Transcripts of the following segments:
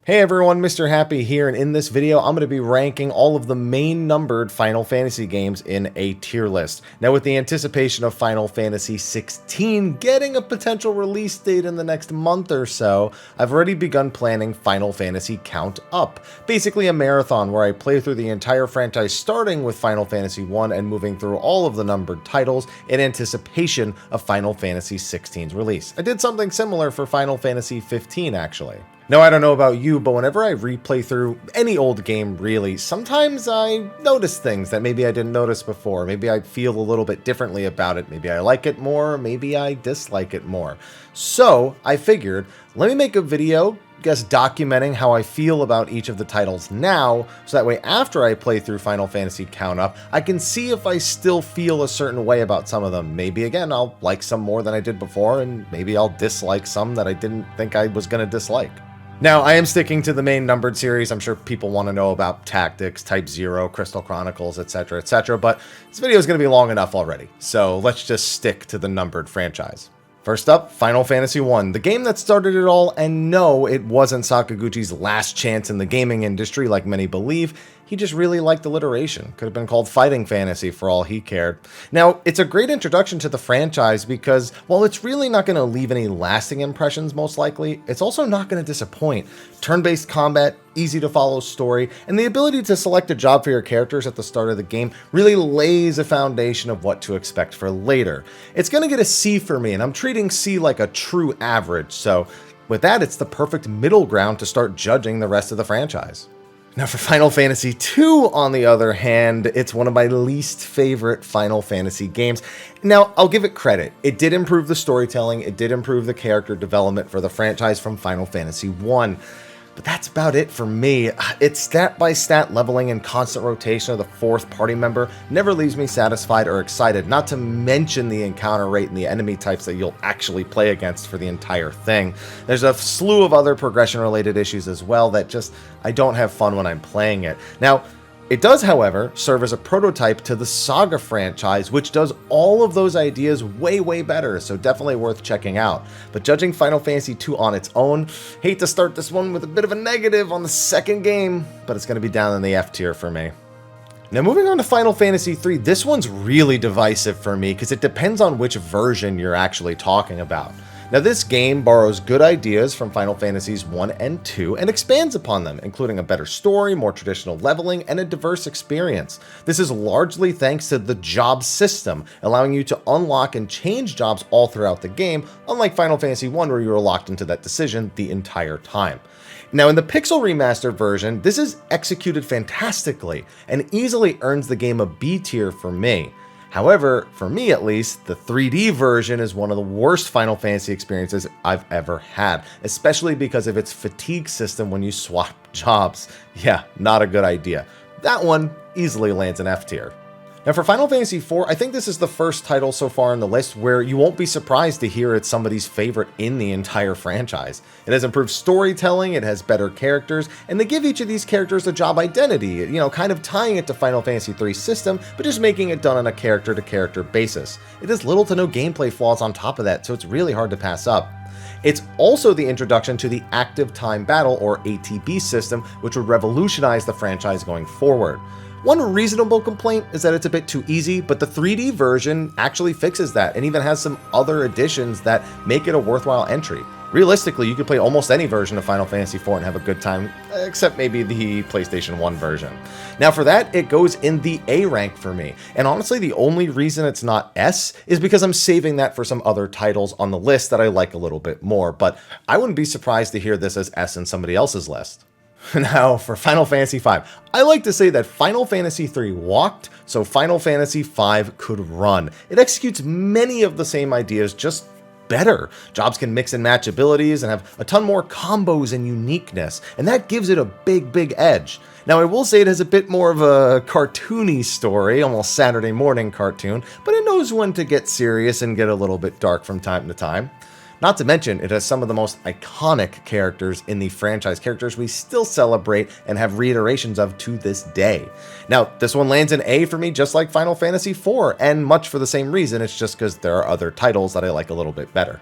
Hey everyone, Mr. Happy here, and in this video I'm going to be ranking all of the main numbered Final Fantasy games in a tier list. Now, with the anticipation of Final Fantasy XVI getting a potential release date in the next month or so, I've already begun planning Final Fantasy Count Up, basically a marathon where I play through the entire franchise starting with Final Fantasy I and moving through all of the numbered titles in anticipation of Final Fantasy XVI's release. I did something similar for Final Fantasy XV actually. Now, I don't know about you, but whenever I replay through any old game, really, sometimes I notice things that maybe I didn't notice before. Maybe I feel a little bit differently about it. Maybe I like it more, maybe I dislike it more. So, I figured, let me make a video, documenting how I feel about each of the titles now, so that way after I play through Final Fantasy Count Up, I can see if I still feel a certain way about some of them. Maybe, again, I'll like some more than I did before, and maybe I'll dislike some that I didn't think I was going to dislike. Now, I am sticking to the main numbered series. I'm sure people want to know about Tactics, Type 0, Crystal Chronicles, etc., but this video is going to be long enough already, so let's just stick to the numbered franchise. First up, Final Fantasy I, the game that started it all, and no, it wasn't Sakaguchi's last chance in the gaming industry like many believe. He just really liked alliteration. Could have been called Fighting Fantasy for all he cared. Now, it's a great introduction to the franchise because while it's really not going to leave any lasting impressions most likely, it's also not going to disappoint. Turn-based combat, easy to follow story, and the ability to select a job for your characters at the start of the game really lays a foundation of what to expect for later. It's going to get a C for me, and I'm treating C like a true average, so with that, it's the perfect middle ground to start judging the rest of the franchise. Now for Final Fantasy II, on the other hand, it's one of my least favorite Final Fantasy games. Now, I'll give it credit. It did improve the storytelling, it did improve the character development for the franchise from Final Fantasy I. But that's about it for me. Its stat-by-stat leveling and constant rotation of the fourth party member never leaves me satisfied or excited, not to mention the encounter rate and the enemy types that you'll actually play against for the entire thing. There's a slew of other progression-related issues as well that I don't have fun when I'm playing it. Now, it does, however, serve as a prototype to the Saga franchise, which does all of those ideas way better, so definitely worth checking out. But judging Final Fantasy II on its own, hate to start this one with a bit of a negative on the second game, but it's going to be down in the F tier for me. Now moving on to Final Fantasy III, this one's really divisive for me because it depends on which version you're actually talking about. Now this game borrows good ideas from Final Fantasies I and II and expands upon them, including a better story, more traditional leveling, and a diverse experience. This is largely thanks to the job system, allowing you to unlock and change jobs all throughout the game, unlike Final Fantasy I where you were locked into that decision the entire time. Now in the Pixel Remastered version, this is executed fantastically and easily earns the game a B tier for me. However, for me at least, the 3D version is one of the worst Final Fantasy experiences I've ever had, especially because of its fatigue system when you swap jobs. Yeah, not a good idea. That one easily lands an F tier. Now for Final Fantasy IV, I think this is the first title so far on the list where you won't be surprised to hear it's somebody's favorite in the entire franchise. It has improved storytelling, it has better characters, and they give each of these characters a job identity, kind of tying it to Final Fantasy III's system, but just making it done on a character-to-character basis. It has little to no gameplay flaws on top of that, so it's really hard to pass up. It's also the introduction to the Active Time Battle, or ATB system, which would revolutionize the franchise going forward. One reasonable complaint is that it's a bit too easy, but the 3D version actually fixes that and even has some other additions that make it a worthwhile entry. Realistically, you could play almost any version of Final Fantasy IV and have a good time, except maybe the PlayStation 1 version. Now for that, it goes in the A rank for me, and honestly the only reason it's not S is because I'm saving that for some other titles on the list that I like a little bit more, but I wouldn't be surprised to hear this as S in somebody else's list. Now, for Final Fantasy V, I like to say that Final Fantasy III walked, so Final Fantasy V could run. It executes many of the same ideas, just better. Jobs can mix and match abilities and have a ton more combos and uniqueness, and that gives it a big edge. Now, I will say it has a bit more of a cartoony story, almost Saturday morning cartoon, but it knows when to get serious and get a little bit dark from time to time. Not to mention, it has some of the most iconic characters in the franchise, characters we still celebrate and have reiterations of to this day. Now, this one lands an A for me just like Final Fantasy IV, and much for the same reason, it's just because there are other titles that I like a little bit better.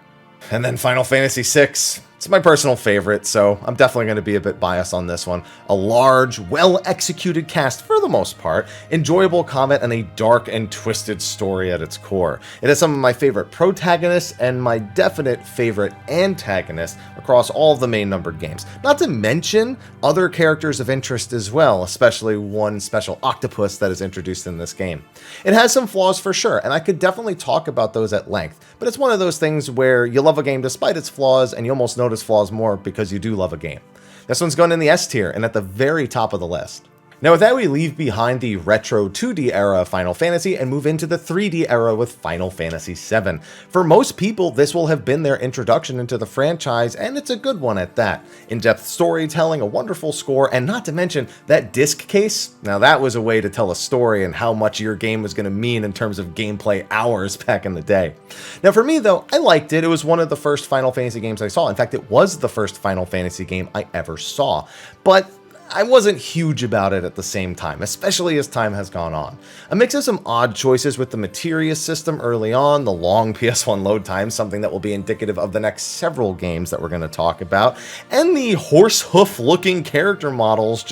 And then Final Fantasy VI. It's my personal favorite, so I'm definitely going to be a bit biased on this one. A large, well-executed cast for the most part, enjoyable combat, and a dark and twisted story at its core. It has some of my favorite protagonists and my definite favorite antagonists across all of the main numbered games. Not to mention other characters of interest as well, especially one special octopus that is introduced in this game. It has some flaws for sure, and I could definitely talk about those at length, but it's one of those things where you love a game despite its flaws, and you almost notice flaws more because you do love a game. This one's going in the S tier and at the very top of the list. Now with that, we leave behind the retro 2D era of Final Fantasy and move into the 3D era with Final Fantasy VII. For most people, this will have been their introduction into the franchise, and it's a good one at that. In-depth storytelling, a wonderful score, and not to mention that disc case. Now that was a way to tell a story and how much your game was going to mean in terms of gameplay hours back in the day. Now for me though, I liked it. It was one of the first Final Fantasy games I saw. In fact, it was the first Final Fantasy game I ever saw. But I wasn't huge about it at the same time, especially as time has gone on. A mix of some odd choices with the materia system early on, the long PS1 load time, something that will be indicative of the next several games that we're going to talk about, and the horse hoof looking character models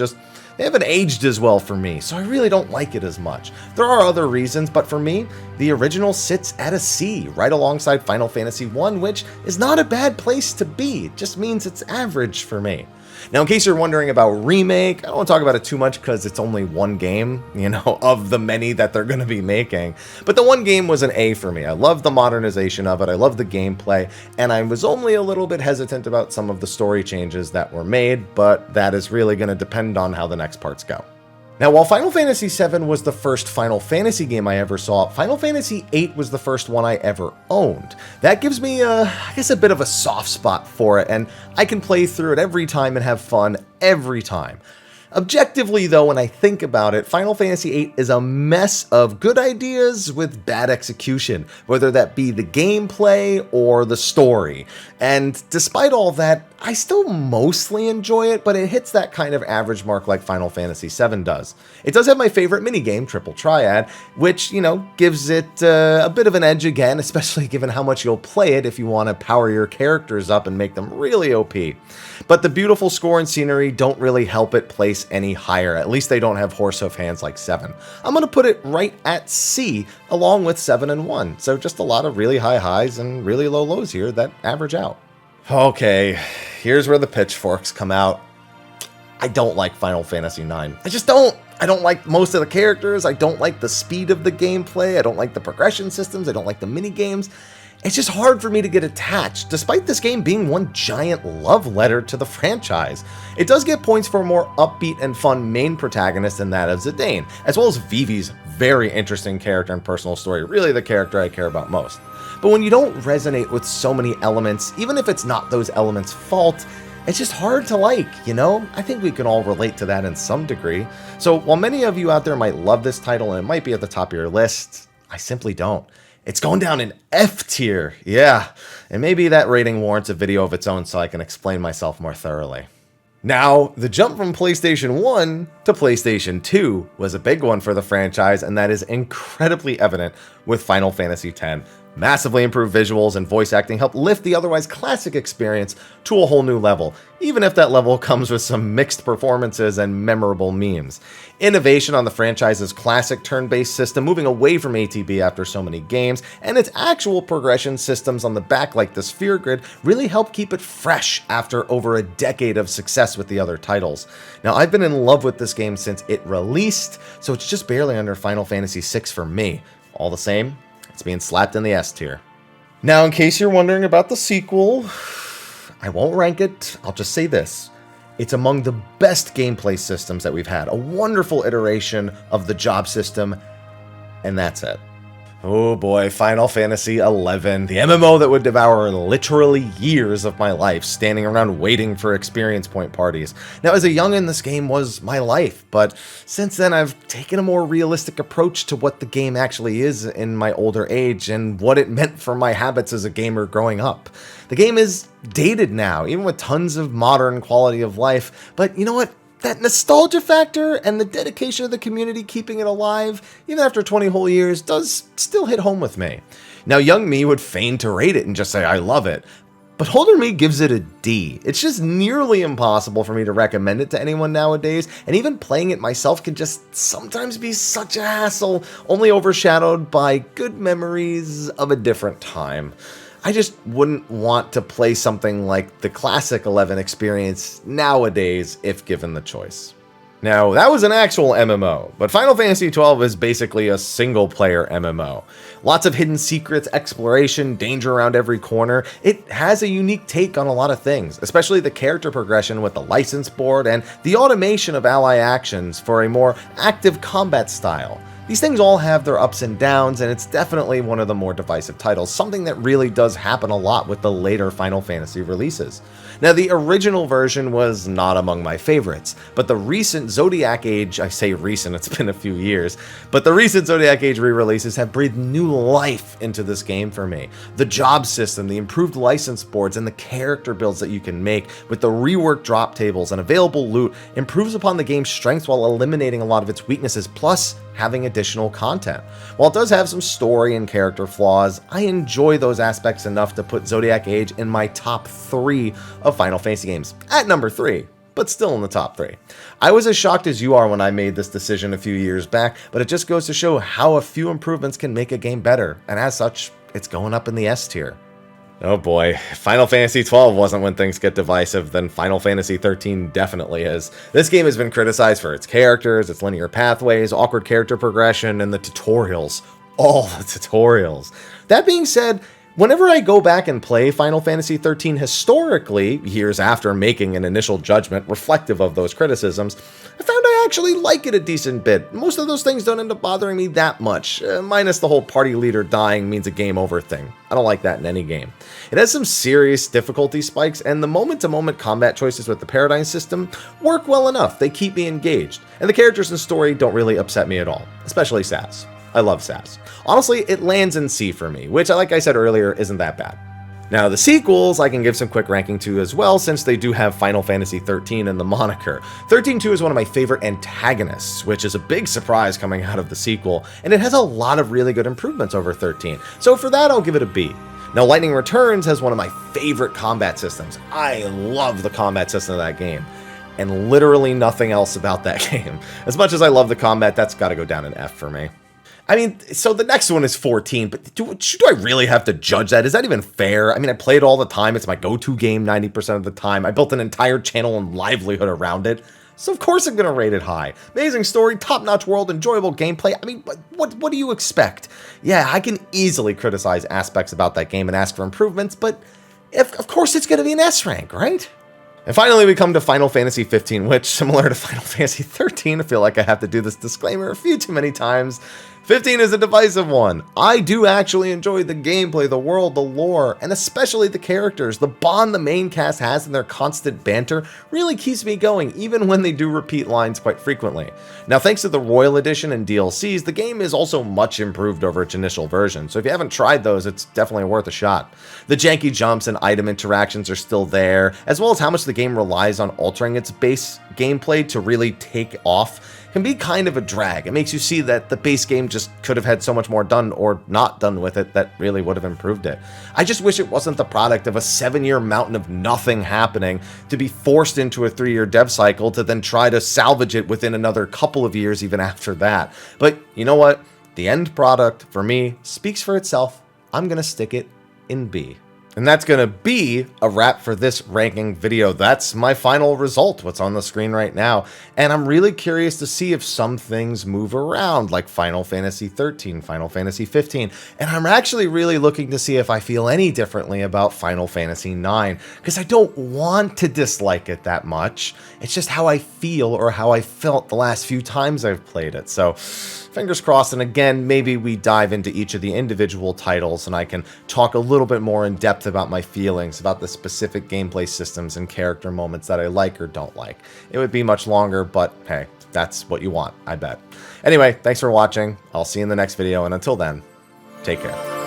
they haven't aged as well for me, so I really don't like it as much. There are other reasons, but for me, the original sits at a C, right alongside Final Fantasy I, which is not a bad place to be. It just means it's average for me. Now, in case you're wondering about remake, I don't want to talk about it too much because it's only one game, of the many that they're going to be making. But the one game was an A for me. I love the modernization of it. I love the gameplay, and I was only a little bit hesitant about some of the story changes that were made, but that is really going to depend on how the next parts go. Now, while Final Fantasy VII was the first Final Fantasy game I ever saw, Final Fantasy VIII was the first one I ever owned. That gives me, a bit of a soft spot for it, and I can play through it every time and have fun every time. Objectively, though, when I think about it, Final Fantasy VIII is a mess of good ideas with bad execution, whether that be the gameplay or the story. And despite all that, I still mostly enjoy it, but it hits that kind of average mark like Final Fantasy VII does. It does have my favorite minigame, Triple Triad, which, gives it a bit of an edge again, especially given how much you'll play it if you want to power your characters up and make them really OP. But the beautiful score and scenery don't really help it place any higher. At least they don't have horsehoof hands like 7. I'm going to put it right at C, along with 7 and 1. So just a lot of really high highs and really low lows here that average out. Okay, here's where the pitchforks come out. I don't like Final Fantasy IX. I just don't. I don't like most of the characters. I don't like the speed of the gameplay. I don't like the progression systems. I don't like the minigames. It's just hard for me to get attached, despite this game being one giant love letter to the franchise. It does get points for a more upbeat and fun main protagonist than that of Zidane, as well as Vivi's very interesting character and personal story, really the character I care about most. But when you don't resonate with so many elements, even if it's not those elements' fault, it's just hard to like, I think we can all relate to that in some degree. So while many of you out there might love this title and it might be at the top of your list, I simply don't. It's going down in F tier, yeah, and maybe that rating warrants a video of its own so I can explain myself more thoroughly. Now, the jump from PlayStation 1 to PlayStation 2 was a big one for the franchise, and that is incredibly evident with Final Fantasy X. Massively improved visuals and voice acting help lift the otherwise classic experience to a whole new level, even if that level comes with some mixed performances and memorable memes. Innovation on the franchise's classic turn-based system, moving away from ATB after so many games, and its actual progression systems on the back like the Sphere Grid really helped keep it fresh after over a decade of success with the other titles. Now, I've been in love with this game since it released, so it's just barely under Final Fantasy VI for me. All the same, it's being slapped in the S tier. Now, in case you're wondering about the sequel, I won't rank it, I'll just say this. It's among the best gameplay systems that we've had. A wonderful iteration of the job system, and that's it. Oh boy, Final Fantasy XI, the MMO that would devour literally years of my life, standing around waiting for experience point parties. Now, as a youngin', this game was my life, but since then I've taken a more realistic approach to what the game actually is in my older age and what it meant for my habits as a gamer growing up. The game is dated now, even with tons of modern quality of life, but you know what? That nostalgia factor and the dedication of the community keeping it alive, even after 20 whole years, does still hit home with me. Now, young me would feign to rate it and just say, I love it. But older me gives it a D. It's just nearly impossible for me to recommend it to anyone nowadays, and even playing it myself can just sometimes be such a hassle, only overshadowed by good memories of a different time. I just wouldn't want to play something like the classic 11 experience nowadays if given the choice. Now, that was an actual MMO, but Final Fantasy XII is basically a single-player MMO. Lots of hidden secrets, exploration, danger around every corner. It has a unique take on a lot of things, especially the character progression with the license board and the automation of ally actions for a more active combat style. These things all have their ups and downs, and it's definitely one of the more divisive titles, something that really does happen a lot with the later Final Fantasy releases. Now, the original version was not among my favorites, but the recent Zodiac Age, I say recent, it's been a few years, but the recent Zodiac Age re-releases have breathed new life into this game for me. The job system, the improved license boards, and the character builds that you can make with the reworked drop tables and available loot improves upon the game's strengths while eliminating a lot of its weaknesses, plus having additional content. While it does have some story and character flaws, I enjoy those aspects enough to put Zodiac Age in my top 3 of Final Fantasy games, at number 3, but still in the top 3. I was as shocked as you are when I made this decision a few years back, but it just goes to show how a few improvements can make a game better, and as such, it's going up in the S tier. Oh boy, Final Fantasy XII wasn't when things get divisive, then Final Fantasy XIII definitely is. This game has been criticized for its characters, its linear pathways, awkward character progression, and the tutorials. All the tutorials. That being said, whenever I go back and play Final Fantasy XIII historically, years after making an initial judgment reflective of those criticisms, I found I actually like it a decent bit. Most of those things don't end up bothering me that much, minus the whole party leader dying means a game over thing. I don't like that in any game. It has some serious difficulty spikes, and the moment-to-moment combat choices with the paradigm system work well enough. They keep me engaged, and the characters and story don't really upset me at all, especially Sass. I love Sass. Honestly, it lands in C for me, which, like I said earlier, isn't that bad. Now, the sequels I can give some quick ranking to as well, since they do have Final Fantasy XIII in the moniker. 13-2 is one of my favorite antagonists, which is a big surprise coming out of the sequel, and it has a lot of really good improvements over 13, so for that I'll give it a B. Now, Lightning Returns has one of my favorite combat systems. I love the combat system of that game, and literally nothing else about that game. As much as I love the combat, that's got to go down an F for me. I mean, so the next one is 14, but do I really have to judge that? Is that even fair? I mean, I play it all the time. It's my go-to game 90% of the time. I built an entire channel and livelihood around it. So of course I'm going to rate it high. Amazing story, top-notch world, enjoyable gameplay. I mean, what do you expect? Yeah, I can easily criticize aspects about that game and ask for improvements, but of course it's going to be an S rank, right? And finally, we come to Final Fantasy XV, which, similar to Final Fantasy XIII, I feel like I have to do this disclaimer a few too many times. 15 is a divisive one. I do actually enjoy the gameplay, the world, the lore, and especially the characters. The bond the main cast has and their constant banter really keeps me going, even when they do repeat lines quite frequently. Now, thanks to the Royal Edition and DLCs, the game is also much improved over its initial version, so if you haven't tried those, it's definitely worth a shot. The janky jumps and item interactions are still there, as well as how much the game relies on altering its base gameplay to really take off can be kind of a drag. It makes you see that the base game just could have had so much more done or not done with it that really would have improved it. I just wish it wasn't the product of a 7-year mountain of nothing happening to be forced into a 3-year dev cycle to then try to salvage it within another couple of years even after that. But you know what? The end product, for me, speaks for itself. I'm gonna stick it in B. And that's going to be a wrap for this ranking video. That's my final result, what's on the screen right now. And I'm really curious to see if some things move around, like Final Fantasy XIII, Final Fantasy XV. And I'm actually really looking to see if I feel any differently about Final Fantasy IX, because I don't want to dislike it that much. It's just how I feel or how I felt the last few times I've played it. So fingers crossed, and again, maybe we dive into each of the individual titles and I can talk a little bit more in depth about my feelings about the specific gameplay systems and character moments that I like or don't like. It would be much longer, but hey, that's what you want, I bet. Anyway, thanks for watching. I'll see you in the next video, and until then, take care.